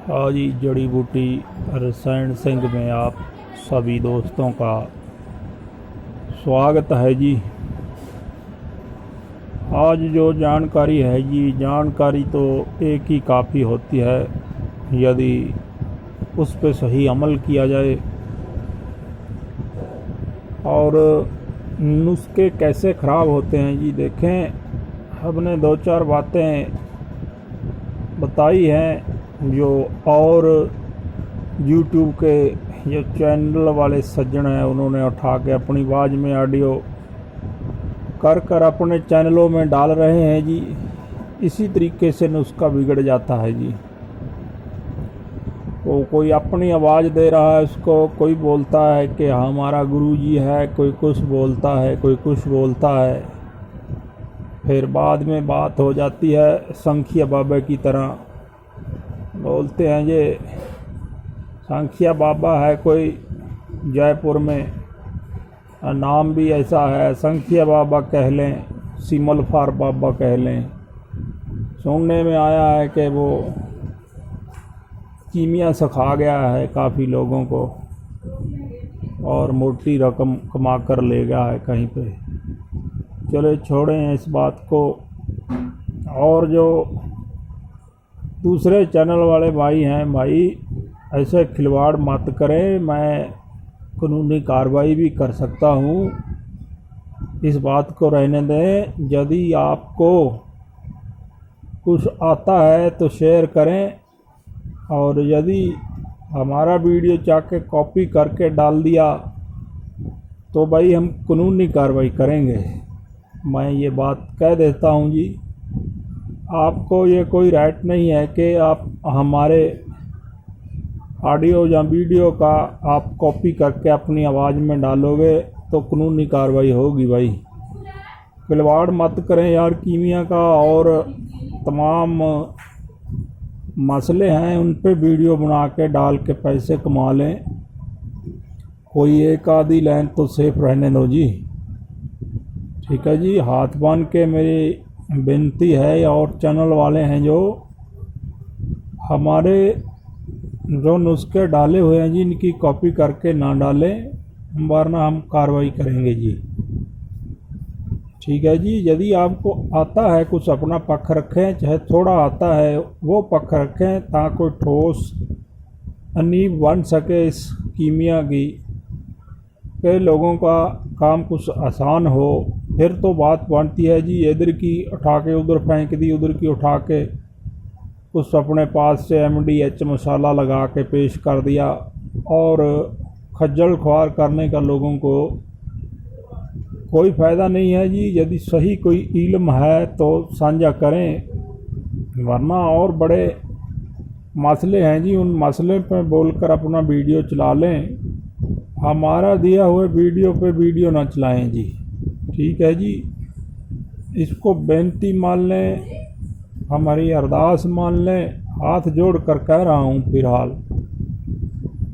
आज ही जड़ी बूटी रसायन सिंह में आप सभी दोस्तों का स्वागत है जी। आज जो जानकारी है जी, जानकारी तो एक ही काफ़ी होती है यदि उस पर सही अमल किया जाए। और नुस्खे कैसे ख़राब होते हैं जी, देखें हमने दो चार बातें बताई हैं जो और YouTube के जो चैनल वाले सज्जन हैं उन्होंने उठा के अपनी आवाज़ में ऑडियो कर अपने चैनलों में डाल रहे हैं जी। इसी तरीके से नुस्खा बिगड़ जाता है जी। तो कोई अपनी आवाज़ दे रहा है, उसको कोई बोलता है कि हमारा गुरुजी है, कोई कुछ बोलता है, कोई कुछ बोलता है। फिर बाद में बात हो जाती है संखिया बाबा की तरह। बोलते हैं ये संखिया बाबा है कोई जयपुर में, नाम भी ऐसा है, संखिया बाबा कह लें, सिमलफार बाबा कह लें। सुनने में आया है कि वो कीमिया सिखा गया है काफ़ी लोगों को और मोटी रकम कमा कर ले गया है कहीं पे। चले छोड़ें इस बात को। और जो दूसरे चैनल वाले भाई हैं, भाई ऐसे खिलवाड़ मत करें, मैं कानूनी कार्रवाई भी कर सकता हूँ। इस बात को रहने दें। यदि आपको कुछ आता है तो शेयर करें, और यदि हमारा वीडियो जाके कॉपी करके डाल दिया तो भाई हम कानूनी कार्रवाई करेंगे। मैं ये बात कह देता हूँ जी। आपको ये कोई राइट नहीं है कि आप हमारे ऑडियो या वीडियो का आप कॉपी करके अपनी आवाज़ में डालोगे तो कानूनी कार्रवाई होगी। भाई खिलवाड़ मत करें यार कीमिया का। और तमाम मसले हैं उन पे वीडियो बना के डाल के पैसे कमा लें। कोई एक आधी लाइन तो सेफ रहने दो जी। ठीक है जी, हाथ बांध के मेरी विनती है। और चैनल वाले हैं जो हमारे जो नुस्खे डाले हुए हैं जी, इनकी कॉपी करके ना डालें, वरना हम कार्रवाई करेंगे जी। ठीक है जी। यदि आपको आता है कुछ अपना पक्ष रखें, चाहे थोड़ा आता है वो पक्ष रखें, ताकि कोई ठोस नींव बन सके इस कीमिया की, के लोगों का काम कुछ आसान हो। फिर तो बात बनती है जी, इधर की उठा के उधर फेंक दी, उधर की उठा के कुछ अपने पास से MDH मसाला लगा के पेश कर दिया। और खज्जल ख्वार करने का लोगों को कोई फ़ायदा नहीं है जी। यदि सही कोई इल्म है तो साझा करें, वरना और बड़े मसले हैं जी, उन मसले पर बोलकर अपना वीडियो चला लें। हमारा दिया हुए वीडियो पे वीडियो ना चलाएं जी। ठीक है जी। इसको बेनती मान लें, हमारी अरदास मान लें, हाथ जोड़ कर कह रहा हूँ। फिलहाल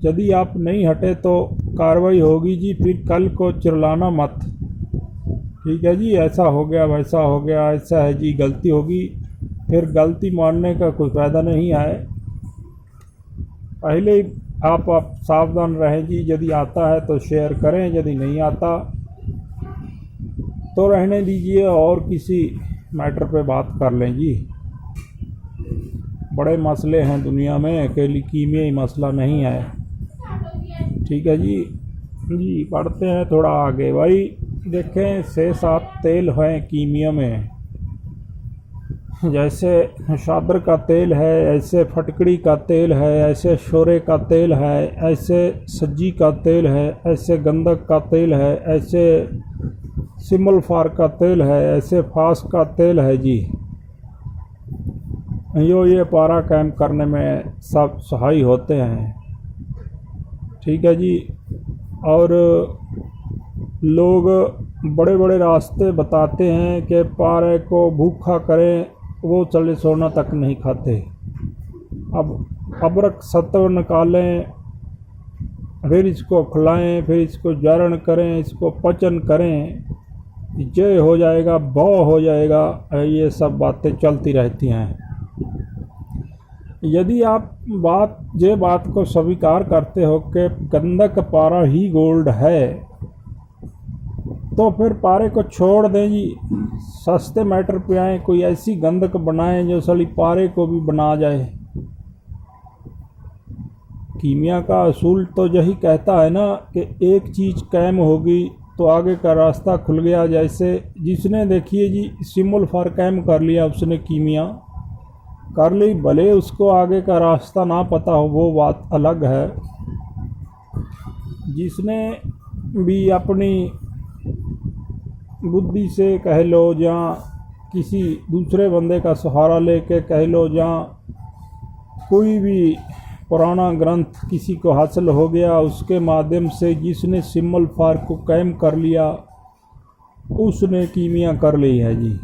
यदि आप नहीं हटे तो कार्रवाई होगी जी। फिर कल को चिल्लाना मत। ठीक है जी। ऐसा हो गया, वैसा हो गया, ऐसा है जी, गलती होगी। फिर गलती मानने का कोई फ़ायदा नहीं है। पहले आप सावधान रहें जी। यदि आता है तो शेयर करें, यदि नहीं आता तो रहने दीजिए और किसी मैटर पे बात कर लें जी। बड़े मसले हैं दुनिया में, अकेली कीमिया ही मसला नहीं है। ठीक है जी। जी पढ़ते हैं थोड़ा आगे। भाई देखें 6-7 तेल हैं कीमिया में। जैसे शादर का तेल है, ऐसे फटकड़ी का तेल है, ऐसे शोरे का तेल है, ऐसे सज्जी का तेल है, ऐसे गंधक का तेल है, ऐसे सिमलफार का तेल है, ऐसे फास का तेल है जी। ये पारा कैम करने में सब सहाय होते हैं। ठीक है जी। और लोग बड़े बड़े रास्ते बताते हैं कि पारे को भूखा करें, वो चले सोना तक नहीं खाते। अब अबरक सत्व निकालें, फिर इसको खिलाएं, फिर इसको जारण करें, इसको पचन करें, जय हो जाएगा, भव हो जाएगा। ये सब बातें चलती रहती हैं। यदि आप बात को स्वीकार करते हो कि गंधक पारा ही गोल्ड है, तो फिर पारे को छोड़ दें जी, सस्ते मैटर पे आए, कोई ऐसी गंधक बनाएं जो साली पारे को भी बना जाए। कीमिया का असूल तो यही कहता है ना कि एक चीज़ कायम होगी तो आगे का रास्ता खुल गया। जैसे जिसने देखिए जी सिमुल फार कायम कर लिया, उसने कीमिया कर ली, भले उसको आगे का रास्ता ना पता हो, वो बात अलग है। जिसने भी अपनी बुद्धि से कह लो या किसी दूसरे बंदे का सहारा लेके कह लो, या कोई भी पुराना ग्रंथ किसी को हासिल हो गया, उसके माध्यम से जिसने सिम्बल फार को कायम कर लिया, उसने कीमिया कर ली है जी।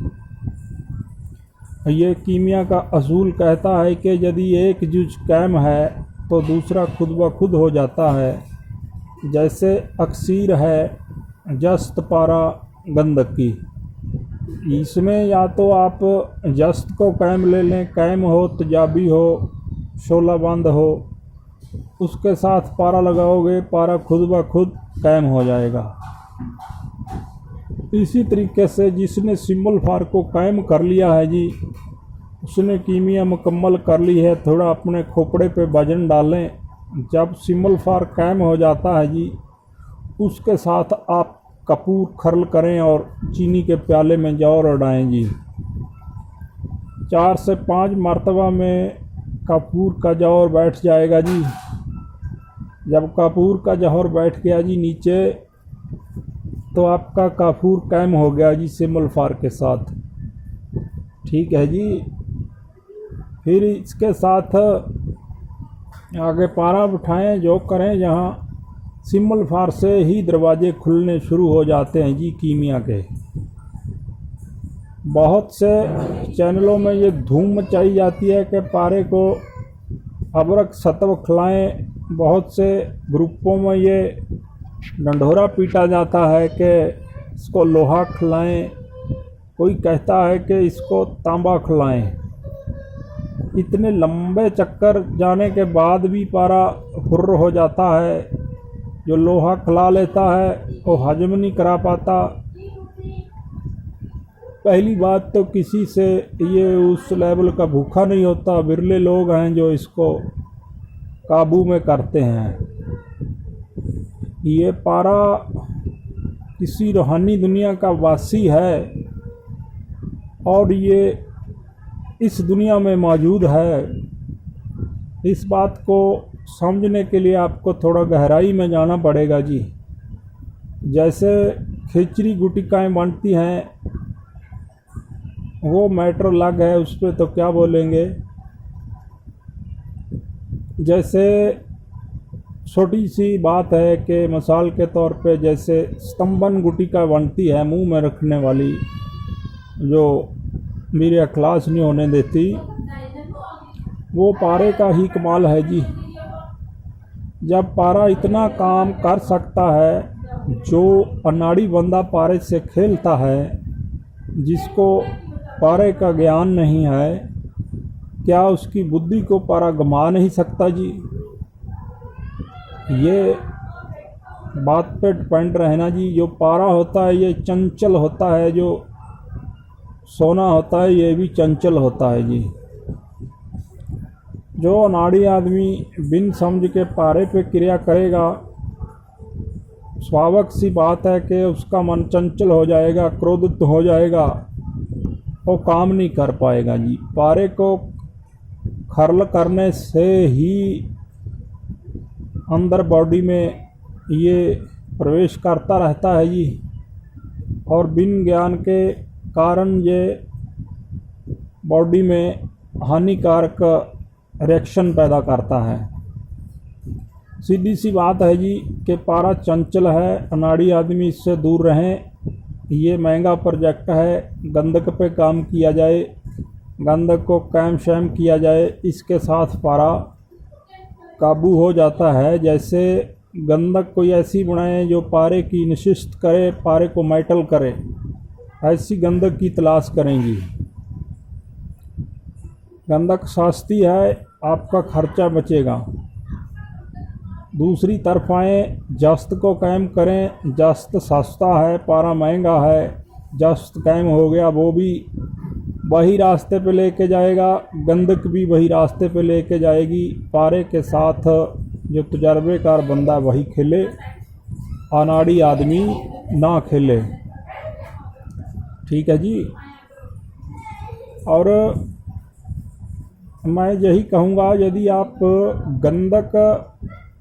ये कीमिया का असूल कहता है कि यदि एक जुज कायम है तो दूसरा खुद ब खुद हो जाता है। जैसे अक्सीर है जस्त पारा गंधकी, इसमें या तो आप जस्त को कायम ले लें, कायम हो तजाबी हो, शोला बंद हो, उसके साथ पारा लगाओगे, पारा खुद ब खुद कायम हो जाएगा। इसी तरीके से जिसने सिम्बल फार को कायम कर लिया है जी, उसने कीमिया मुकम्मल कर ली है। थोड़ा अपने खोपड़े पे वजन डालें, जब सिम्बल फार कायम हो जाता है जी, उसके साथ आप कपूर खर्ल करें और चीनी के प्याले में जौहर उड़ाएं जी। 4 से 5 मरतबा में कपूर का जौहर बैठ जाएगा जी। जब कपूर का जौहर बैठ गया जी नीचे, तो आपका काफूर कायम हो गया जी सिम्बल फार के साथ। ठीक है जी। फिर इसके साथ आगे पारा बिठाएं, जो करें, जहाँ सिम्बल फार से ही दरवाजे खुलने शुरू हो जाते हैं जी कीमिया के। बहुत से चैनलों में ये धूम मचाई जाती है कि पारे को अबरक सत्व खिलाएं। बहुत से ग्रुपों में ये डंडोरा पीटा जाता है कि इसको लोहा खिलाएं, कोई कहता है कि इसको तांबा खिलाएं। इतने लंबे चक्कर जाने के बाद भी पारा हुर्र हो जाता है। जो लोहा खिला लेता है वो हजम नहीं करा पाता। पहली बात तो किसी से ये उस लेवल का भूखा नहीं होता, बिरले लोग हैं जो इसको काबू में करते हैं। ये पारा किसी रूहानी दुनिया का वासी है और ये इस दुनिया में मौजूद है। इस बात को समझने के लिए आपको थोड़ा गहराई में जाना पड़ेगा जी। जैसे खिचड़ी गुटिकाएँ बनती हैं, वो मैटर अलग है, उस पर तो क्या बोलेंगे। जैसे छोटी सी बात है कि मिसाल के तौर पे जैसे स्तंभन गुटिका बनती है मुंह में रखने वाली, जो मेरे अखलास नहीं होने देती, वो पारे का ही कमाल है जी। जब पारा इतना काम कर सकता है, जो अनाड़ी बंदा पारे से खेलता है, जिसको पारे का ज्ञान नहीं है, क्या उसकी बुद्धि को पारा गमा नहीं सकता जी। ये बात पे डिपेंड रहना जी। जो पारा होता है ये चंचल होता है, जो सोना होता है ये भी चंचल होता है जी। जो अनाड़ी आदमी बिन समझ के पारे पे क्रिया करेगा, स्वाभाविक सी बात है कि उसका मन चंचल हो जाएगा, क्रोधित हो जाएगा, वो काम नहीं कर पाएगा जी। पारे को खर्ल करने से ही अंदर बॉडी में ये प्रवेश करता रहता है जी, और बिन ज्ञान के कारण ये बॉडी में हानिकारक रिएक्शन पैदा करता है। सीधी सी बात है जी कि पारा चंचल है, अनाड़ी आदमी इससे दूर रहें। ये महंगा प्रोजेक्ट है, गंधक पे काम किया जाए, गंधक को कायम शायम किया जाए, इसके साथ पारा काबू हो जाता है। जैसे गंधक कोई ऐसी बनाए जो पारे की नशिस्त करे, पारे को मेटल करे, ऐसी गंधक की तलाश करेंगी। गंधक सस्ती है, आपका खर्चा बचेगा। दूसरी तरफ आए, जस्त को कायम करें। जस्त सस्ता है, पारा महंगा है। जस्त कायम हो गया, वो भी वही रास्ते पे लेके जाएगा, गंधक भी वही रास्ते पे लेके जाएगी। पारे के साथ जो तजर्बेकार बंदा वही खेले, अनाड़ी आदमी ना खेले। ठीक है जी। और मैं यही कहूँगा, यदि आप गंधक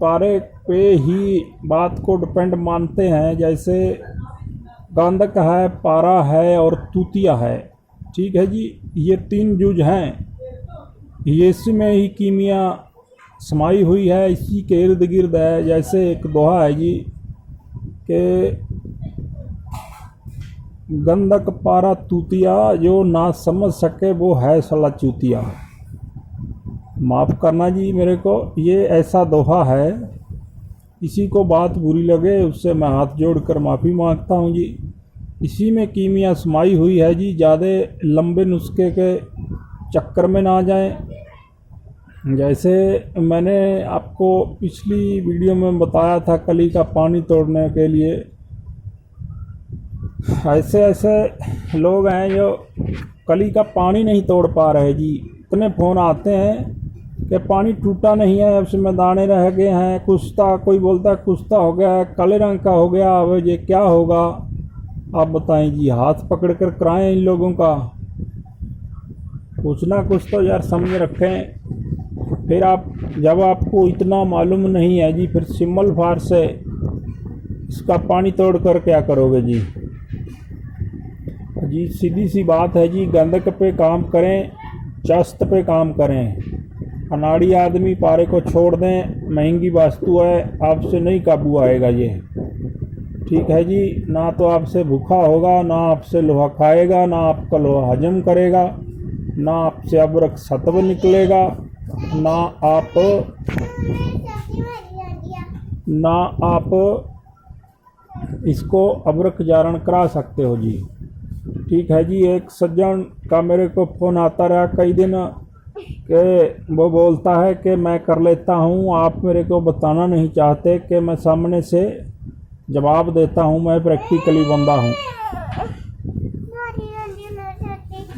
पारे पे ही बात को डिपेंड मानते हैं, जैसे गंधक है, पारा है और तूतिया है, ठीक है जी, ये तीन जुज हैं, ये इसी में ही कीमिया समाई हुई है, इसी के इर्द गिर्द है। जैसे एक दोहा है जी कि गंधक पारा तूतिया, जो ना समझ सके वो है साला चूतिया। माफ़ करना जी मेरे को, ये ऐसा दोहा है, किसी को बात बुरी लगे उससे मैं हाथ जोड़कर माफ़ी मांगता हूँ जी। इसी में कीमिया समाई हुई है जी, ज़्यादा लंबे नुस्खे के चक्कर में ना जाएं। जैसे मैंने आपको पिछली वीडियो में बताया था, कली का पानी तोड़ने के लिए ऐसे ऐसे लोग हैं जो कली का पानी नहीं तोड़ पा रहे जी। इतने फ़ोन आते हैं कि पानी टूटा नहीं है, उसमें दाने रह गए हैं, कुश्ता, कोई बोलता है कुश्ता हो गया है, काले रंग का हो गया, अब ये क्या होगा आप बताएं जी। हाथ पकड़ कर कराएं इन लोगों का, कुछ ना कुछ तो यार समझ रखें। फिर आप, जब आपको इतना मालूम नहीं है जी, फिर सिम्बल फार से इसका पानी तोड़ कर क्या करोगे जी। जी सीधी सी बात है जी, गंधक पे काम करें, जस्त पे काम करें। अनाड़ी आदमी पारे को छोड़ दें, महंगी वस्तु है, आपसे नहीं काबू आएगा ये। ठीक है जी। ना तो आपसे भूखा होगा, ना आपसे लोहा खाएगा, ना आपका लोहा हजम करेगा, ना आपसे अबरक सत्व निकलेगा, ना आप इसको अबरक जारण करा सकते हो जी। ठीक है जी। एक सज्जन का मेरे को फ़ोन आता रहा कई दिन कि वो बोलता है कि मैं कर लेता हूँ, आप मेरे को बताना नहीं चाहते कि मैं सामने से जवाब देता हूँ। मैं प्रैक्टिकली बंदा हूँ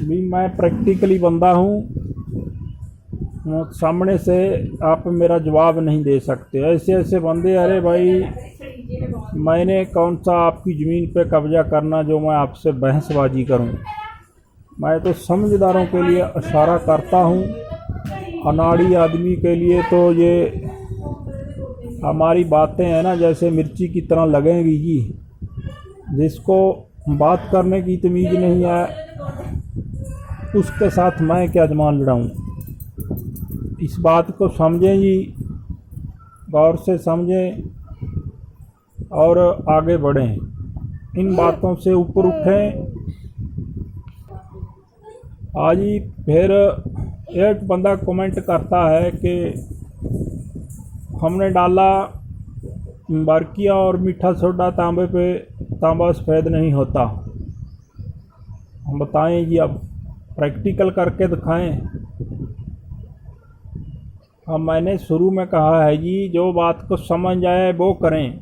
भी, मैं प्रैक्टिकली बंदा हूँ, सामने से आप मेरा जवाब नहीं दे सकते। ऐसे ऐसे बंदे, अरे भाई मैंने कौन सा आपकी ज़मीन पे कब्जा करना जो मैं आपसे बहसबाजी करूं। मैं तो समझदारों के लिए इशारा करता हूं, अनाड़ी आदमी के लिए तो ये हमारी बातें हैं ना, जैसे मिर्ची की तरह लगेंगी जी। जिसको बात करने की तमीज़ नहीं है उसके साथ मैं क्या जमान लड़ाऊँ। इस बात को समझें जी, गौर से समझें और आगे बढ़ें, इन बातों से ऊपर उठें। आज ही फिर एक बंदा कमेंट करता है कि हमने डाला बारकिया और मीठा सोडा तांबे पे, तांबा सफ़ेद नहीं होता। हम बताएं जी, अब प्रैक्टिकल करके दिखाएं। अब मैंने शुरू में कहा है जी, जो बात को समझ आए वो करें,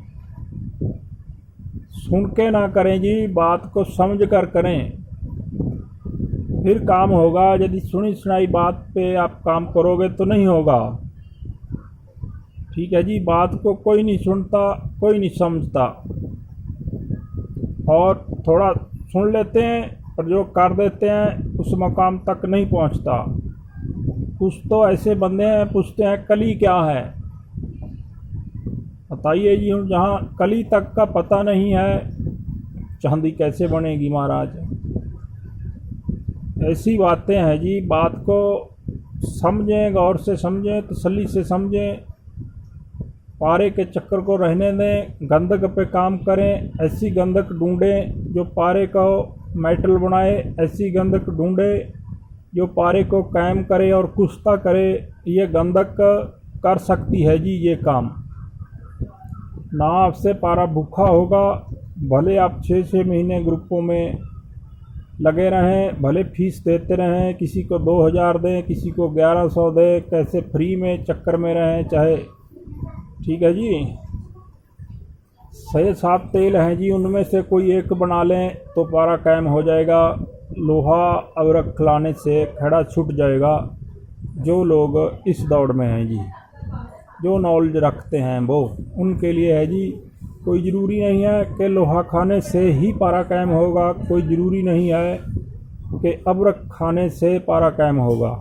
सुन के ना करें जी, बात को समझ कर करें, फिर काम होगा। यदि सुनी सुनाई बात पे आप काम करोगे तो नहीं होगा। ठीक है जी। बात को कोई नहीं सुनता, कोई नहीं समझता, और थोड़ा सुन लेते हैं और जो कर देते हैं उस मकाम तक नहीं पहुंचता। कुछ तो ऐसे बंदे हैं, पूछते हैं कली क्या है, बताइए जी। जहाँ कली तक का पता नहीं है, चांदी कैसे बनेगी महाराज। ऐसी बातें हैं जी। बात को समझें, गौर से समझें, तसल्ली से समझें, पारे के चक्कर को रहने दें, गंधक पे काम करें। ऐसी गंधक ढूंढें जो पारे को मेटल बनाए, ऐसी गंधक ढूंढें जो पारे को कायम करे और कुश्ता करे। ये गंधक कर सकती है जी ये काम। ना आपसे पारा भूखा होगा, भले आप 6-6 महीने ग्रुपों में लगे रहें, भले फीस देते रहें, किसी को 2000 दें, किसी को 1100 दें, कैसे फ्री में चक्कर में रहें चाहे। ठीक है जी। 6-7 तेल हैं जी, उनमें से कोई एक बना लें तो पारा कायम हो जाएगा। लोहा अवरक खिलाने से खड़ा छूट जाएगा। जो लोग इस दौड़ में हैं जी, जो नॉलेज रखते हैं वो उनके लिए है जी। कोई ज़रूरी नहीं है कि लोहा खाने से ही पारा कायम होगा, कोई ज़रूरी नहीं है कि अबरक खाने से पारा कायम होगा।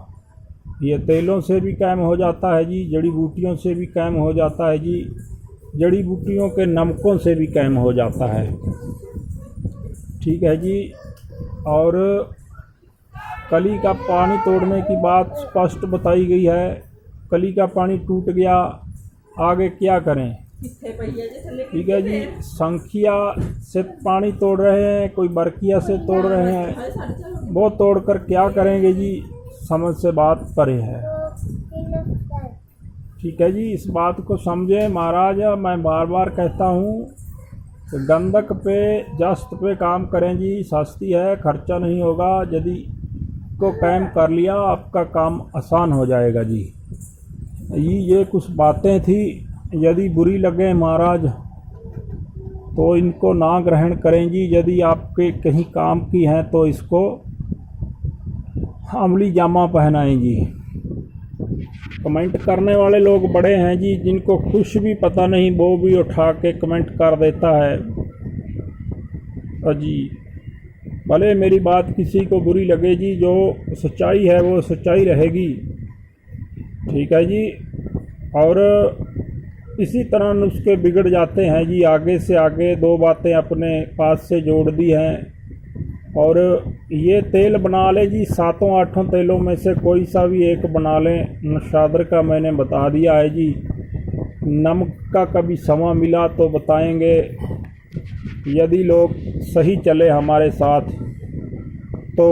ये तेलों से भी कायम हो जाता है जी, जड़ी बूटियों से भी कायम हो जाता है जी, जड़ी बूटियों के नमकों से भी कायम हो जाता है। ठीक है जी। और कली का पानी तोड़ने की बात स्पष्ट बताई गई है। कली का पानी टूट गया, आगे क्या करें। ठीक है जी। संखिया से पानी तोड़ रहे हैं, कोई बरकिया से तोड़ रहे हैं, वो तोड़कर क्या करेंगे जी, समझ से बात परे है। ठीक है जी। इस बात को समझें महाराज। मैं बार बार कहता हूँ कि गंधक पे जस्त पे काम करें जी, सस्ती है, खर्चा नहीं होगा। यदि को कायम कर लिया आपका काम आसान हो जाएगा जी। ये कुछ बातें थी, यदि बुरी लगे महाराज तो इनको ना ग्रहण करें जी। यदि आपके कहीं काम की हैं तो इसको अमली जामा पहनाएं जी। कमेंट करने वाले लोग बड़े हैं जी, जिनको कुछ भी पता नहीं वो भी उठा के कमेंट कर देता है जी। भले मेरी बात किसी को बुरी लगे जी, जो सच्चाई है वो सच्चाई रहेगी। ठीक है जी। और इसी तरह नुस्खे बिगड़ जाते हैं जी। आगे से आगे 2 बातें अपने पास से जोड़ दी हैं। और ये तेल बना लें जी, 7-8 तेलों में से कोई सा भी एक बना लें। नशादर का मैंने बता दिया है जी। नमक का कभी समय मिला तो बताएंगे। यदि लोग सही चले हमारे साथ तो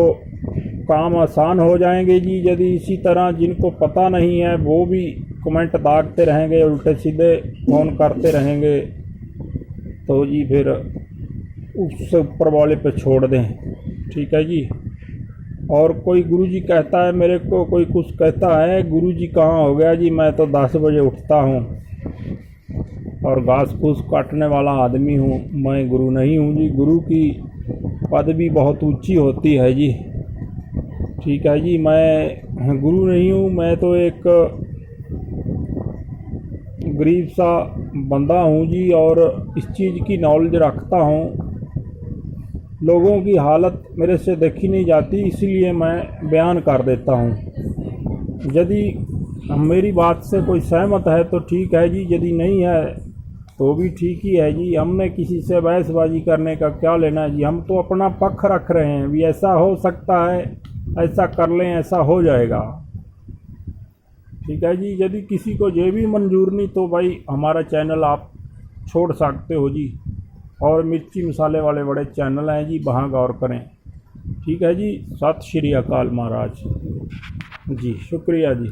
काम आसान हो जाएंगे जी। यदि इसी तरह जिनको पता नहीं है वो भी कमेंट दागते रहेंगे, उल्टे सीधे फ़ोन करते रहेंगे, तो जी फिर उस ऊपर वाले पे छोड़ दें। ठीक है जी। और कोई गुरुजी कहता है मेरे को, कोई कुछ कहता है गुरुजी कहाँ हो गया जी, मैं तो 10 बजे उठता हूँ और घास फूस काटने वाला आदमी हूँ, मैं गुरु नहीं हूँ जी। गुरु की पदवी बहुत ऊंची होती है जी। ठीक है जी। मैं गुरु नहीं हूँ, मैं तो एक गरीब सा बंदा हूँ जी, और इस चीज़ की नॉलेज रखता हूँ। लोगों की हालत मेरे से देखी नहीं जाती, इसलिए मैं बयान कर देता हूँ। यदि मेरी बात से कोई सहमत है तो ठीक है जी, यदि नहीं है तो भी ठीक ही है जी। हमने किसी से बहसबाजी करने का क्या लेना है जी। हम तो अपना पक्ष रख रहे हैं भी, ऐसा हो सकता है, ऐसा कर लें, ऐसा हो जाएगा। ठीक है जी। यदि किसी को ये भी मंजूर नहीं तो भाई हमारा चैनल आप छोड़ सकते हो जी। और मिर्ची मसाले वाले बड़े चैनल हैं जी, वहाँ गौर करें। ठीक है जी। सत श्री अकाल महाराज जी। शुक्रिया जी।